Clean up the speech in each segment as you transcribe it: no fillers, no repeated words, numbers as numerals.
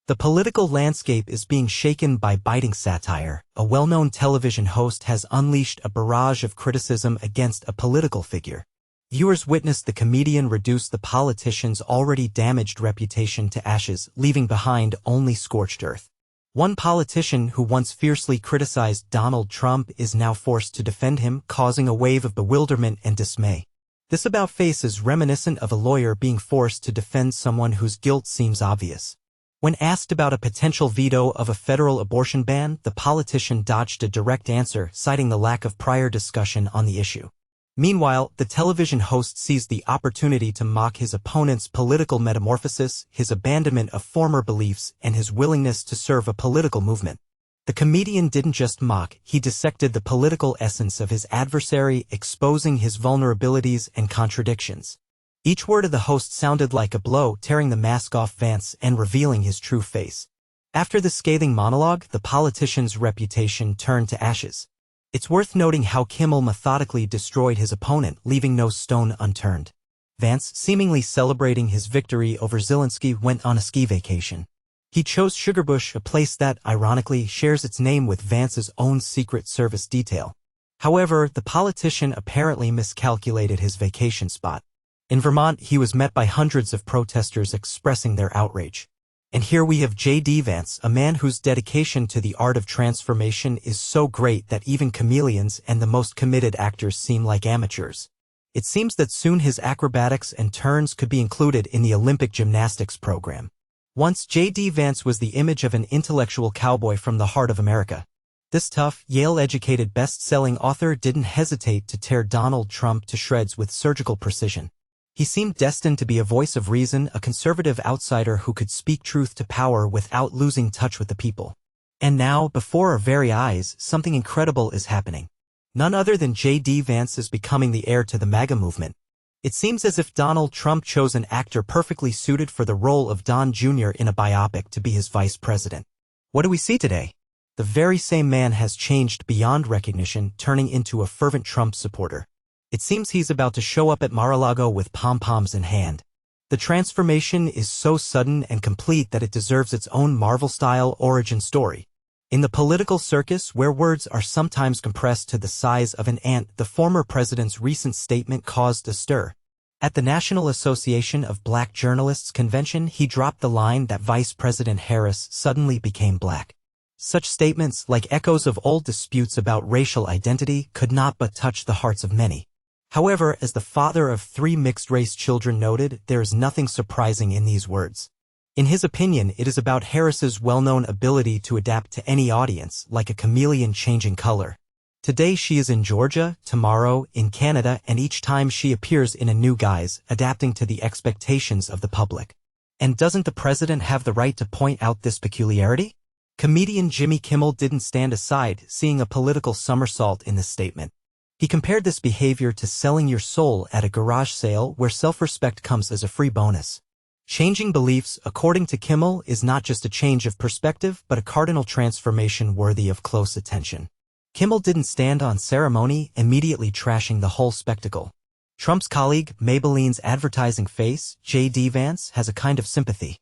The political landscape is being shaken by biting satire. A well-known television host has unleashed a barrage of criticism against a political figure. Viewers witnessed the comedian reduce the politician's already damaged reputation to ashes, leaving behind only scorched earth. One politician who once fiercely criticized Donald Trump is now forced to defend him, causing a wave of bewilderment and dismay. This about-face is reminiscent of a lawyer being forced to defend someone whose guilt seems obvious. When asked about a potential veto of a federal abortion ban, the politician dodged a direct answer, citing the lack of prior discussion on the issue. Meanwhile, the television host seized the opportunity to mock his opponent's political metamorphosis, his abandonment of former beliefs, and his willingness to serve a political movement. The comedian didn't just mock, he dissected the political essence of his adversary, exposing his vulnerabilities and contradictions. Each word of the host sounded like a blow, tearing the mask off Vance and revealing his true face. After the scathing monologue, the politician's reputation turned to ashes. It's worth noting how Kimmel methodically destroyed his opponent, leaving no stone unturned. Vance, seemingly celebrating his victory over Zelensky, went on a ski vacation. He chose Sugarbush, a place that, ironically, shares its name with Vance's own Secret Service detail. However, the politician apparently miscalculated his vacation spot. In Vermont, he was met by hundreds of protesters expressing their outrage. And here we have J.D. Vance, a man whose dedication to the art of transformation is so great that even chameleons and the most committed actors seem like amateurs. It seems that soon his acrobatics and turns could be included in the Olympic gymnastics program. Once, J.D. Vance was the image of an intellectual cowboy from the heart of America. This tough, Yale-educated best-selling author didn't hesitate to tear Donald Trump to shreds with surgical precision. He seemed destined to be a voice of reason, a conservative outsider who could speak truth to power without losing touch with the people. And now, before our very eyes, something incredible is happening. None other than J.D. Vance is becoming the heir to the MAGA movement. It seems as if Donald Trump chose an actor perfectly suited for the role of Don Jr. in a biopic to be his vice president. What do we see today? The very same man has changed beyond recognition, turning into a fervent Trump supporter. It seems he's about to show up at Mar-a-Lago with pom-poms in hand. The transformation is so sudden and complete that it deserves its own Marvel-style origin story. In the political circus, where words are sometimes compressed to the size of an ant, the former president's recent statement caused a stir. At the National Association of Black Journalists convention, he dropped the line that Vice President Harris suddenly became black. Such statements, like echoes of old disputes about racial identity, could not but touch the hearts of many. However, as the father of 3 mixed-race children noted, there is nothing surprising in these words. In his opinion, it is about Harris's well-known ability to adapt to any audience, like a chameleon changing color. Today she is in Georgia, tomorrow in Canada, and each time she appears in a new guise, adapting to the expectations of the public. And doesn't the president have the right to point out this peculiarity? Comedian Jimmy Kimmel didn't stand aside, seeing a political somersault in this statement. He compared this behavior to selling your soul at a garage sale where self-respect comes as a free bonus. Changing beliefs, according to Kimmel, is not just a change of perspective, but a cardinal transformation worthy of close attention. Kimmel didn't stand on ceremony, immediately trashing the whole spectacle. Trump's colleague, Maybelline's advertising face, J.D. Vance, has a kind of sympathy.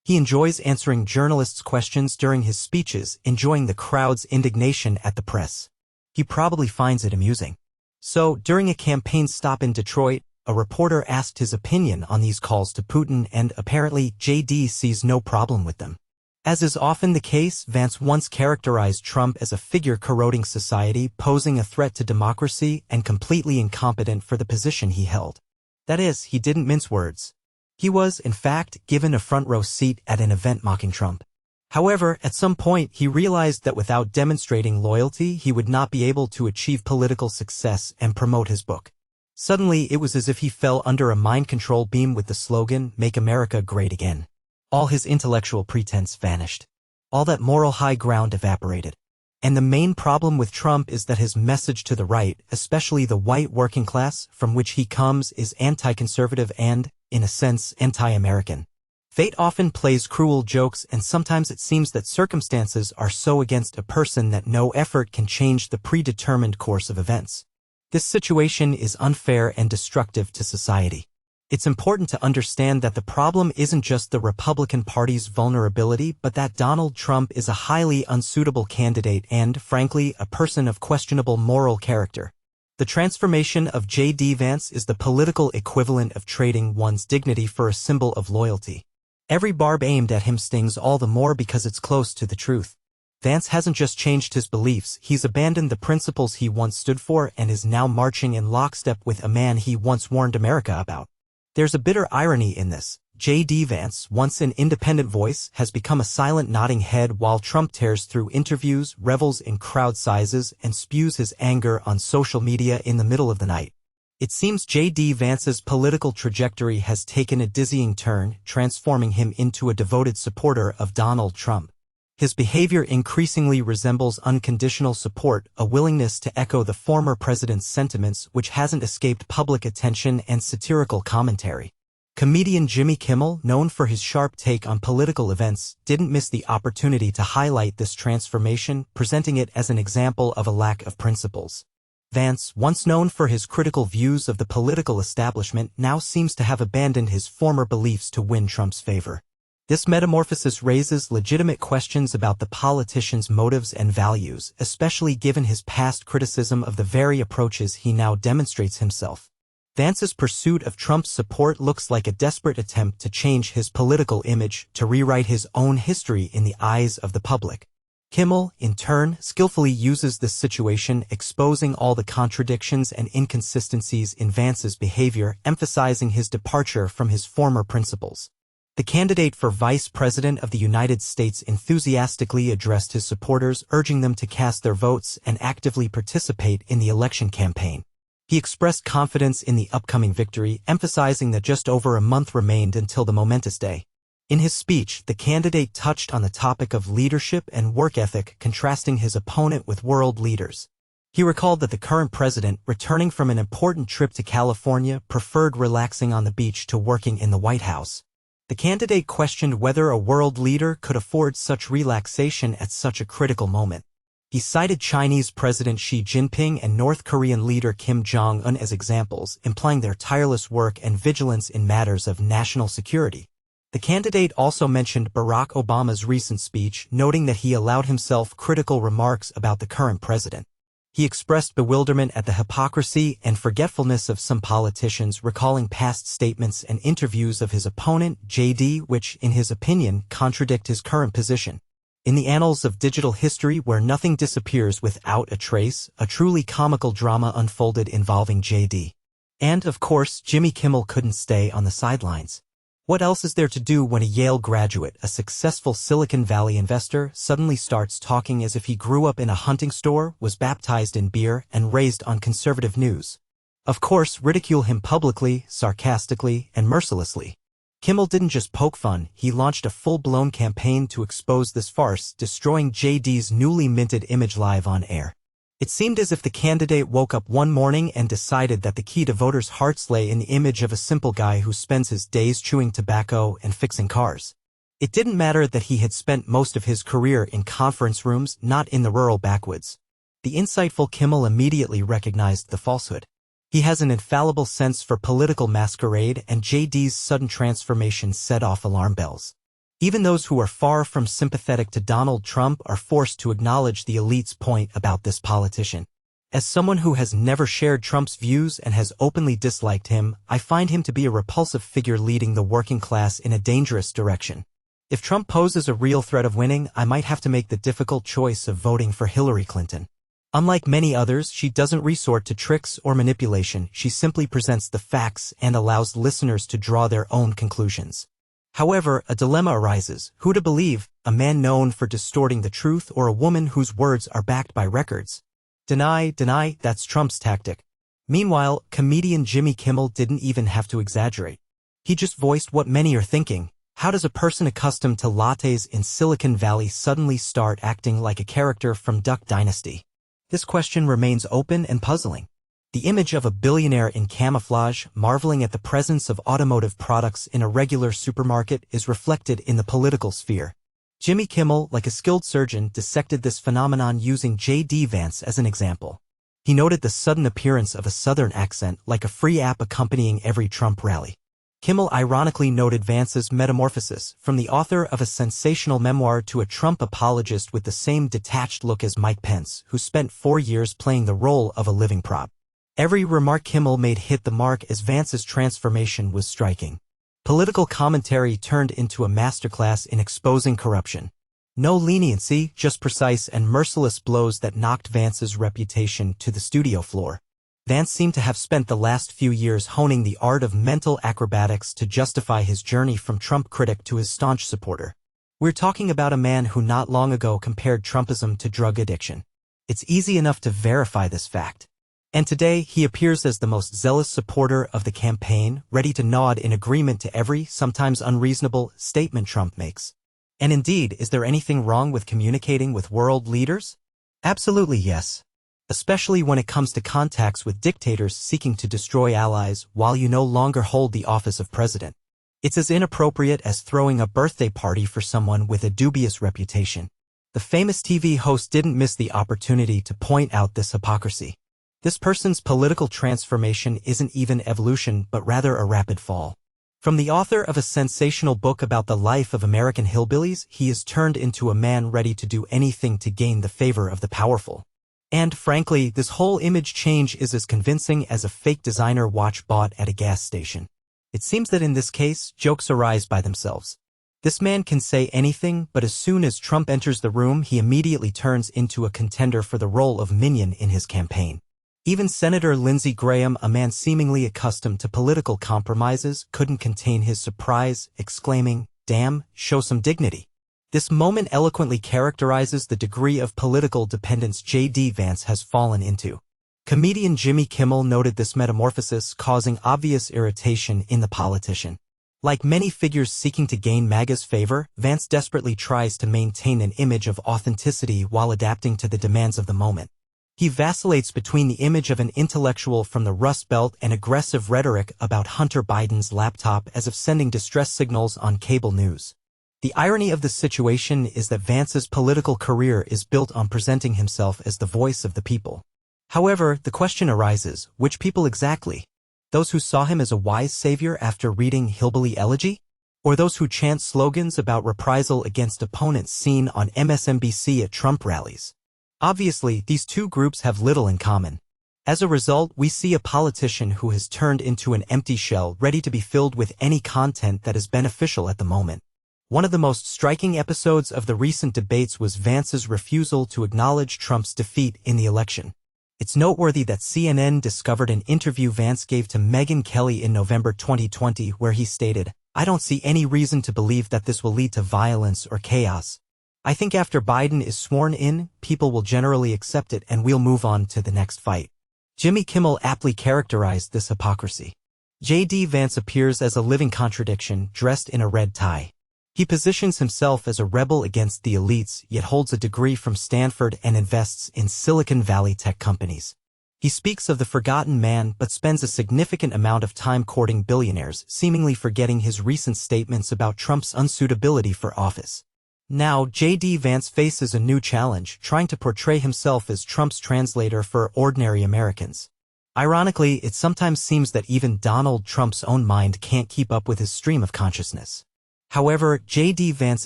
He enjoys answering journalists' questions during his speeches, enjoying the crowd's indignation at the press. He probably finds it amusing. So, during a campaign stop in Detroit, a reporter asked his opinion on these calls to Putin, and apparently J.D. sees no problem with them. As is often the case, Vance once characterized Trump as a figure corroding society, posing a threat to democracy, and completely incompetent for the position he held. That is, he didn't mince words. He was, in fact, given a front-row seat at an event mocking Trump. However, at some point, he realized that without demonstrating loyalty, he would not be able to achieve political success and promote his book. Suddenly, it was as if he fell under a mind control beam with the slogan, "Make America Great Again." All his intellectual pretense vanished. All that moral high ground evaporated. And the main problem with Trump is that his message to the right, especially the white working class from which he comes, is anti-conservative and, in a sense, anti-American. Fate often plays cruel jokes, and sometimes it seems that circumstances are so against a person that no effort can change the predetermined course of events. This situation is unfair and destructive to society. It's important to understand that the problem isn't just the Republican Party's vulnerability but that Donald Trump is a highly unsuitable candidate and, frankly, a person of questionable moral character. The transformation of J.D. Vance is the political equivalent of trading one's dignity for a symbol of loyalty. Every barb aimed at him stings all the more because it's close to the truth. Vance hasn't just changed his beliefs, he's abandoned the principles he once stood for and is now marching in lockstep with a man he once warned America about. There's a bitter irony in this. J.D. Vance, once an independent voice, has become a silent nodding head while Trump tears through interviews, revels in crowd sizes, and spews his anger on social media in the middle of the night. It seems J.D. Vance's political trajectory has taken a dizzying turn, transforming him into a devoted supporter of Donald Trump. His behavior increasingly resembles unconditional support, a willingness to echo the former president's sentiments which hasn't escaped public attention and satirical commentary. Comedian Jimmy Kimmel, known for his sharp take on political events, didn't miss the opportunity to highlight this transformation, presenting it as an example of a lack of principles. Vance, once known for his critical views of the political establishment, now seems to have abandoned his former beliefs to win Trump's favor. This metamorphosis raises legitimate questions about the politician's motives and values, especially given his past criticism of the very approaches he now demonstrates himself. Vance's pursuit of Trump's support looks like a desperate attempt to change his political image, to rewrite his own history in the eyes of the public. Kimmel, in turn, skillfully uses this situation, exposing all the contradictions and inconsistencies in Vance's behavior, emphasizing his departure from his former principles. The candidate for Vice President of the United States enthusiastically addressed his supporters, urging them to cast their votes and actively participate in the election campaign. He expressed confidence in the upcoming victory, emphasizing that just over a month remained until the momentous day. In his speech, the candidate touched on the topic of leadership and work ethic, contrasting his opponent with world leaders. He recalled that the current president, returning from an important trip to California, preferred relaxing on the beach to working in the White House. The candidate questioned whether a world leader could afford such relaxation at such a critical moment. He cited Chinese President Xi Jinping and North Korean leader Kim Jong-un as examples, implying their tireless work and vigilance in matters of national security. The candidate also mentioned Barack Obama's recent speech, noting that he allowed himself critical remarks about the current president. He expressed bewilderment at the hypocrisy and forgetfulness of some politicians, recalling past statements and interviews of his opponent, J.D., which, in his opinion, contradict his current position. In the annals of digital history where nothing disappears without a trace, a truly comical drama unfolded involving J.D. And, of course, Jimmy Kimmel couldn't stay on the sidelines. What else is there to do when a Yale graduate, a successful Silicon Valley investor, suddenly starts talking as if he grew up in a hunting store, was baptized in beer, and raised on conservative news? Of course, ridicule him publicly, sarcastically, and mercilessly. Kimmel didn't just poke fun, he launched a full-blown campaign to expose this farce, destroying JD's newly minted image live on air. It seemed as if the candidate woke up one morning and decided that the key to voters' hearts lay in the image of a simple guy who spends his days chewing tobacco and fixing cars. It didn't matter that he had spent most of his career in conference rooms, not in the rural backwoods. The insightful Kimmel immediately recognized the falsehood. He has an infallible sense for political masquerade, and JD's sudden transformation set off alarm bells. Even those who are far from sympathetic to Donald Trump are forced to acknowledge the elite's point about this politician. As someone who has never shared Trump's views and has openly disliked him, I find him to be a repulsive figure leading the working class in a dangerous direction. If Trump poses a real threat of winning, I might have to make the difficult choice of voting for Hillary Clinton. Unlike many others, she doesn't resort to tricks or manipulation, she simply presents the facts and allows listeners to draw their own conclusions. However, a dilemma arises: who to believe, a man known for distorting the truth or a woman whose words are backed by records? Deny, that's Trump's tactic. Meanwhile, comedian Jimmy Kimmel didn't even have to exaggerate. He just voiced what many are thinking. How does a person accustomed to lattes in Silicon Valley suddenly start acting like a character from Duck Dynasty? This question remains open and puzzling. The image of a billionaire in camouflage, marveling at the presence of automotive products in a regular supermarket, is reflected in the political sphere. Jimmy Kimmel, like a skilled surgeon, dissected this phenomenon using J.D. Vance as an example. He noted the sudden appearance of a Southern accent, like a free app accompanying every Trump rally. Kimmel ironically noted Vance's metamorphosis from the author of a sensational memoir to a Trump apologist with the same detached look as Mike Pence, who spent 4 years playing the role of a living prop. Every remark Kimmel made hit the mark as Vance's transformation was striking. Political commentary turned into a masterclass in exposing corruption. No leniency, just precise and merciless blows that knocked Vance's reputation to the studio floor. Vance seemed to have spent the last few years honing the art of mental acrobatics to justify his journey from Trump critic to his staunch supporter. We're talking about a man who not long ago compared Trumpism to drug addiction. It's easy enough to verify this fact. And today, he appears as the most zealous supporter of the campaign, ready to nod in agreement to every, sometimes unreasonable, statement Trump makes. And indeed, is there anything wrong with communicating with world leaders? Absolutely yes. Especially when it comes to contacts with dictators seeking to destroy allies while you no longer hold the office of president. It's as inappropriate as throwing a birthday party for someone with a dubious reputation. The famous TV host didn't miss the opportunity to point out this hypocrisy. This person's political transformation isn't even evolution but rather a rapid fall. From the author of a sensational book about the life of American hillbillies, he is turned into a man ready to do anything to gain the favor of the powerful. And, frankly, this whole image change is as convincing as a fake designer watch bought at a gas station. It seems that in this case, jokes arise by themselves. This man can say anything, but as soon as Trump enters the room, he immediately turns into a contender for the role of minion in his campaign. Even Senator Lindsey Graham, a man seemingly accustomed to political compromises, couldn't contain his surprise, exclaiming, "Damn, show some dignity." This moment eloquently characterizes the degree of political dependence J.D. Vance has fallen into. Comedian Jimmy Kimmel noted this metamorphosis causing obvious irritation in the politician. Like many figures seeking to gain MAGA's favor, Vance desperately tries to maintain an image of authenticity while adapting to the demands of the moment. He vacillates between the image of an intellectual from the Rust Belt and aggressive rhetoric about Hunter Biden's laptop as if sending distress signals on cable news. The irony of the situation is that Vance's political career is built on presenting himself as the voice of the people. However, the question arises, which people exactly? Those who saw him as a wise savior after reading Hillbilly Elegy? Or those who chant slogans about reprisal against opponents seen on MSNBC at Trump rallies? Obviously, these two groups have little in common. As a result, we see a politician who has turned into an empty shell ready to be filled with any content that is beneficial at the moment. One of the most striking episodes of the recent debates was Vance's refusal to acknowledge Trump's defeat in the election. It's noteworthy that CNN discovered an interview Vance gave to Megyn Kelly in November 2020 where he stated, "I don't see any reason to believe that this will lead to violence or chaos. I think after Biden is sworn in, people will generally accept it and we'll move on to the next fight." Jimmy Kimmel aptly characterized this hypocrisy. J.D. Vance appears as a living contradiction, dressed in a red tie. He positions himself as a rebel against the elites, yet holds a degree from Stanford and invests in Silicon Valley tech companies. He speaks of the forgotten man but spends a significant amount of time courting billionaires, seemingly forgetting his recent statements about Trump's unsuitability for office. Now, J.D. Vance faces a new challenge, trying to portray himself as Trump's translator for ordinary Americans. Ironically, it sometimes seems that even Donald Trump's own mind can't keep up with his stream of consciousness. However, J.D. Vance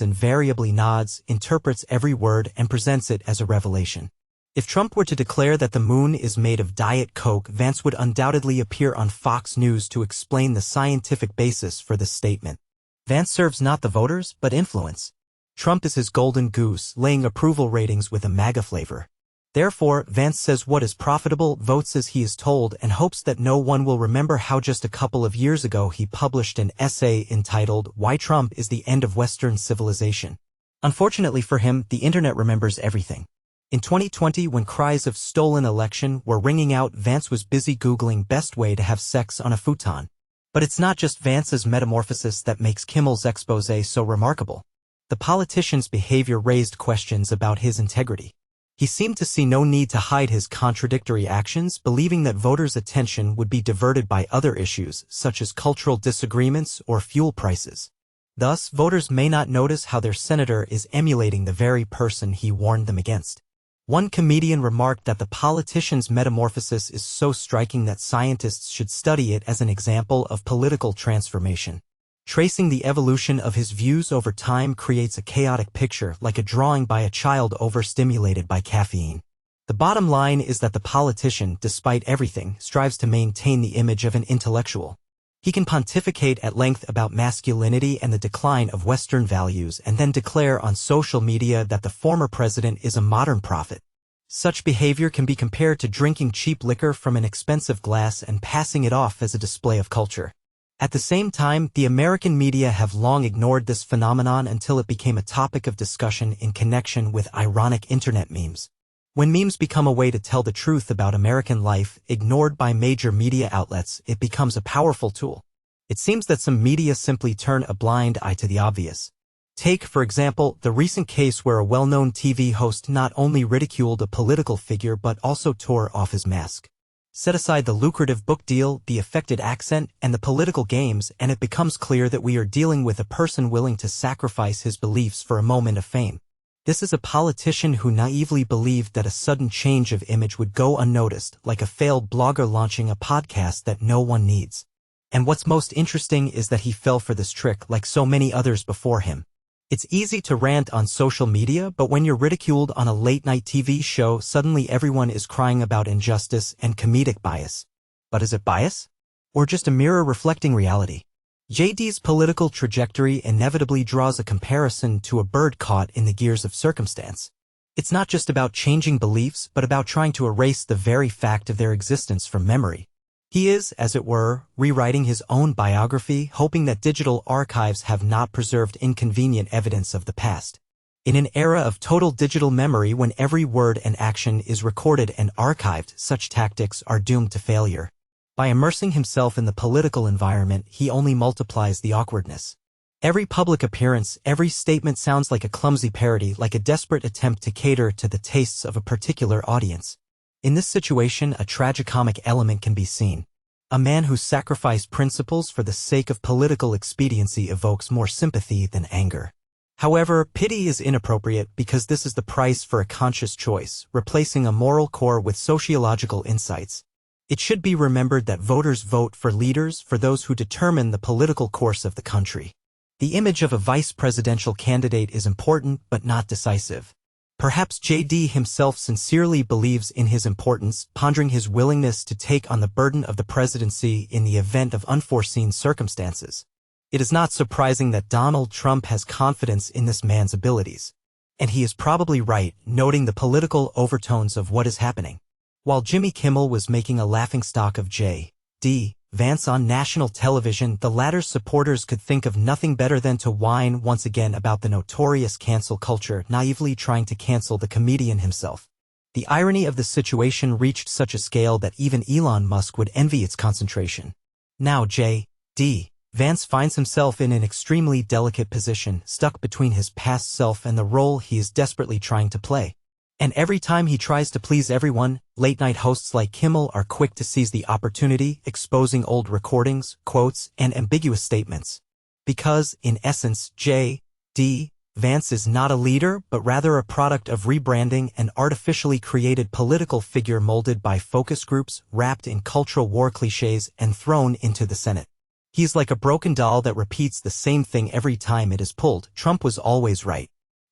invariably nods, interprets every word, and presents it as a revelation. If Trump were to declare that the moon is made of Diet Coke, Vance would undoubtedly appear on Fox News to explain the scientific basis for this statement. Vance serves not the voters, but influence. Trump is his golden goose, laying approval ratings with a MAGA flavor. Therefore, Vance says what is profitable, votes as he is told, and hopes that no one will remember how just a couple of years ago he published an essay entitled "Why Trump is the End of Western Civilization." Unfortunately for him, the internet remembers everything. In 2020, when cries of stolen election were ringing out, Vance was busy Googling best way to have sex on a futon. But it's not just Vance's metamorphosis that makes Kimmel's exposé so remarkable. The politician's behavior raised questions about his integrity. He seemed to see no need to hide his contradictory actions, believing that voters' attention would be diverted by other issues, such as cultural disagreements or fuel prices. Thus, voters may not notice how their senator is emulating the very person he warned them against. One comedian remarked that the politician's metamorphosis is so striking that scientists should study it as an example of political transformation. Tracing the evolution of his views over time creates a chaotic picture like a drawing by a child overstimulated by caffeine. The bottom line is that the politician, despite everything, strives to maintain the image of an intellectual. He can pontificate at length about masculinity and the decline of Western values and then declare on social media that the former president is a modern prophet. Such behavior can be compared to drinking cheap liquor from an expensive glass and passing it off as a display of culture. At the same time, the American media have long ignored this phenomenon until it became a topic of discussion in connection with ironic internet memes. When memes become a way to tell the truth about American life, ignored by major media outlets, it becomes a powerful tool. It seems that some media simply turn a blind eye to the obvious. Take, for example, the recent case where a well-known TV host not only ridiculed a political figure but also tore off his mask. Set aside the lucrative book deal, the affected accent, and the political games, and it becomes clear that we are dealing with a person willing to sacrifice his beliefs for a moment of fame. This is a politician who naively believed that a sudden change of image would go unnoticed, like a failed blogger launching a podcast that no one needs. And what's most interesting is that he fell for this trick like so many others before him. It's easy to rant on social media, but when you're ridiculed on a late-night TV show, suddenly everyone is crying about injustice and comedic bias. But is it bias? Or just a mirror reflecting reality? JD's political trajectory inevitably draws a comparison to a bird caught in the gears of circumstance. It's not just about changing beliefs, but about trying to erase the very fact of their existence from memory. He is, as it were, rewriting his own biography, hoping that digital archives have not preserved inconvenient evidence of the past. In an era of total digital memory when every word and action is recorded and archived, such tactics are doomed to failure. By immersing himself in the political environment, he only multiplies the awkwardness. Every public appearance, every statement sounds like a clumsy parody, like a desperate attempt to cater to the tastes of a particular audience. In this situation, a tragicomic element can be seen. A man who sacrificed principles for the sake of political expediency evokes more sympathy than anger. However, pity is inappropriate because this is the price for a conscious choice, replacing a moral core with sociological insights. It should be remembered that voters vote for leaders, for those who determine the political course of the country. The image of a vice presidential candidate is important but not decisive. Perhaps JD himself sincerely believes in his importance, pondering his willingness to take on the burden of the presidency in the event of unforeseen circumstances. It is not surprising that Donald Trump has confidence in this man's abilities. And he is probably right, noting the political overtones of what is happening. While Jimmy Kimmel was making a laughingstock of J.D. Vance on national television, the latter's supporters could think of nothing better than to whine once again about the notorious cancel culture, naively trying to cancel the comedian himself. The irony of the situation reached such a scale that even Elon Musk would envy its concentration. Now J.D. Vance finds himself in an extremely delicate position, stuck between his past self and the role he is desperately trying to play. And every time he tries to please everyone, late-night hosts like Kimmel are quick to seize the opportunity, exposing old recordings, quotes, and ambiguous statements. Because, in essence, J.D. Vance is not a leader, but rather a product of rebranding, an artificially created political figure molded by focus groups, wrapped in cultural war cliches, and thrown into the Senate. He's like a broken doll that repeats the same thing every time it is pulled. Trump was always right.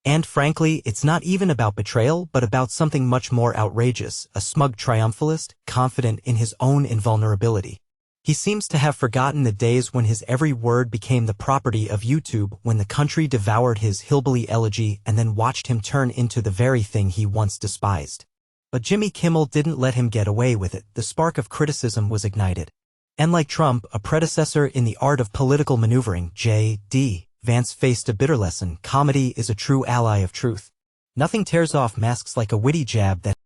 And frankly, it's not even about betrayal, but about something much more outrageous, a smug triumphalist, confident in his own invulnerability. He seems to have forgotten the days when his every word became the property of YouTube, when the country devoured his hillbilly elegy and then watched him turn into the very thing he once despised. But Jimmy Kimmel didn't let him get away with it. The spark of criticism was ignited. And like Trump, a predecessor in the art of political maneuvering, J.D. Vance faced a bitter lesson. Comedy is a true ally of truth. Nothing tears off masks like a witty jab that